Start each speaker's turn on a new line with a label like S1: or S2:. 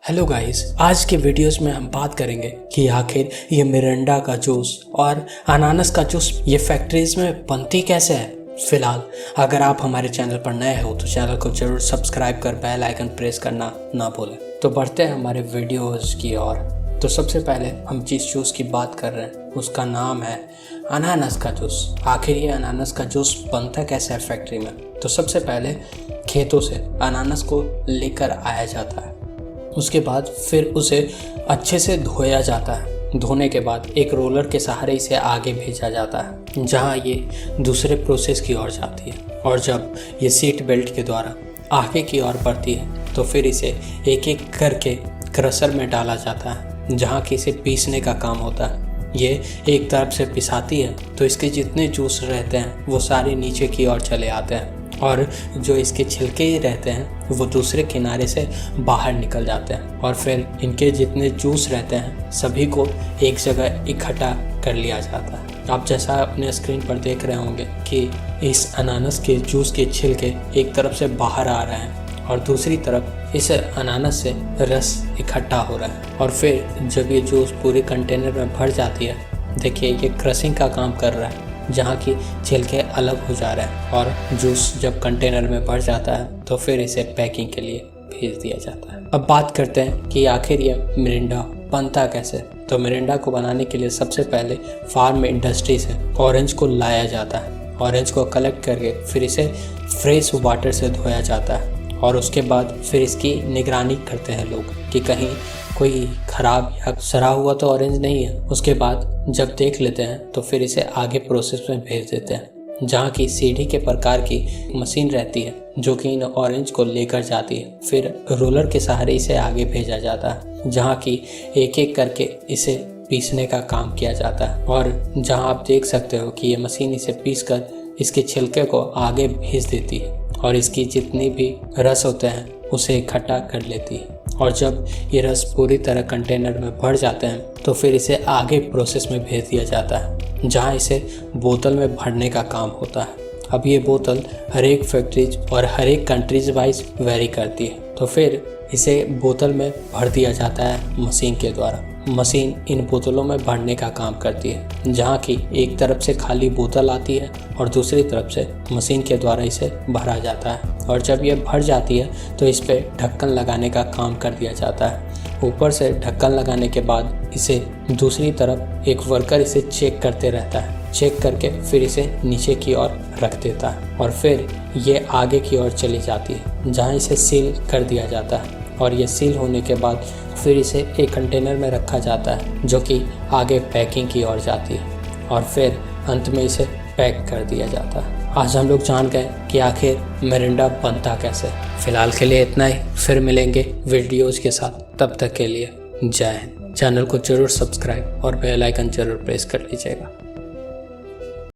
S1: Hello guys, आज के videos में हम बात करेंगे कि आखिर ये मिरिंडा का जूस और अनानास का जूस ये फैक्ट्रीज में बनती कैसे है। फिलहाल अगर आप हमारे चैनल पर नए हो तो चैनल को जरूर सब्सक्राइब कर बेल आइकन प्रेस करना ना भूलें। तो बढ़ते हैं हमारे वीडियोस की ओर। तो सबसे पहले हम जिस जूस की बात कर रहे हैं उसका नाम है अनानास का जूस। आखिर ये अनानास का जूस बनता कैसे है फैक्ट्री में। तो सबसे पहले खेतों से अनानास को लेकर आया जाता है, उसके बाद फिर उसे अच्छे से धोया जाता है। धोने के बाद एक रोलर के सहारे इसे आगे भेजा जाता है जहां ये दूसरे प्रोसेस की ओर जाती है। और जब ये सीट बेल्ट के द्वारा आगे की ओर बढ़ती है तो फिर इसे एक एक करके क्रशर में डाला जाता है जहां कि इसे पीसने का काम होता है। ये एक तरफ से पिसाती है तो इसके जितने जूस रहते हैं वो सारे नीचे की ओर चले आते हैं और जो इसके छिलके ही रहते हैं वो दूसरे किनारे से बाहर निकल जाते हैं और फिर इनके जितने जूस रहते हैं सभी को एक जगह इकट्ठा कर लिया जाता है। आप जैसा अपने स्क्रीन पर देख रहे होंगे कि इस अनानास के जूस के छिलके एक तरफ से बाहर आ रहे हैं और दूसरी तरफ इस अनानास से रस इकट्ठा हो रहा है। और फिर जब ये जूस पूरे कंटेनर में भर जाती है, देखिए ये क्रशिंग का काम कर रहा है जहाँ की छिलके अलग हो जा रहे हैं। और जूस जब कंटेनर में भर जाता है तो फिर इसे पैकिंग के लिए भेज दिया जाता है। अब बात करते हैं कि आखिर ये मिरिंडा बनता कैसे। तो मिरिंडा को बनाने के लिए सबसे पहले फार्म इंडस्ट्री से ऑरेंज को लाया जाता है। ऑरेंज को कलेक्ट करके फिर इसे फ्रेश वाटर से धोया जाता है और उसके बाद फिर इसकी निगरानी करते हैं लोग कि कहीं कोई ख़राब या सड़ा हुआ तो ऑरेंज नहीं है। उसके बाद जब देख लेते हैं तो फिर इसे आगे प्रोसेस में भेज देते हैं जहाँ की सीढ़ी के प्रकार की मशीन रहती है जो कि इन ऑरेंज को लेकर जाती है। फिर रोलर के सहारे इसे आगे भेजा जाता है जहाँ की एक एक करके इसे पीसने का काम किया जाता है। और जहाँ आप देख सकते हो कि ये मशीन इसे पीस कर इसके छिलके को आगे भेज देती है और इसकी जितनी भी रस होते हैं उसे इकट्ठा कर लेती है। और जब ये रस पूरी तरह कंटेनर में भर जाते हैं तो फिर इसे आगे प्रोसेस में भेज दिया जाता है जहां इसे बोतल में भरने का काम होता है। अब ये बोतल हर एक फैक्ट्रीज और हर एक कंट्रीज वाइज वेरी करती है। तो फिर इसे बोतल में भर दिया जाता है मशीन के द्वारा। मशीन इन बोतलों में भरने का काम करती है जहाँ की एक तरफ से खाली बोतल आती है और दूसरी तरफ से मशीन के द्वारा इसे भरा जाता है। और जब ये भर जाती है तो इस पे ढक्कन लगाने का काम कर दिया जाता है। ऊपर से ढक्कन लगाने के बाद इसे दूसरी तरफ एक वर्कर इसे चेक करते रहता है। चेक करके फिर इसे नीचे की ओर रख देता है और फिर ये आगे की ओर चली जाती है जहाँ इसे सील कर दिया जाता है। और ये सील होने के बाद फिर इसे एक कंटेनर में रखा जाता है जो कि आगे पैकिंग की ओर जाती है और फिर अंत में इसे पैक कर दिया जाता है। आज हम लोग जान गए कि आखिर मिरिंडा बनता कैसे। फिलहाल के लिए इतना ही, फिर मिलेंगे वीडियोज़ के साथ। तब तक के लिए जय हिंद। चैनल को जरूर सब्सक्राइब और बेल आइकन जरूर प्रेस कर लीजिएगा।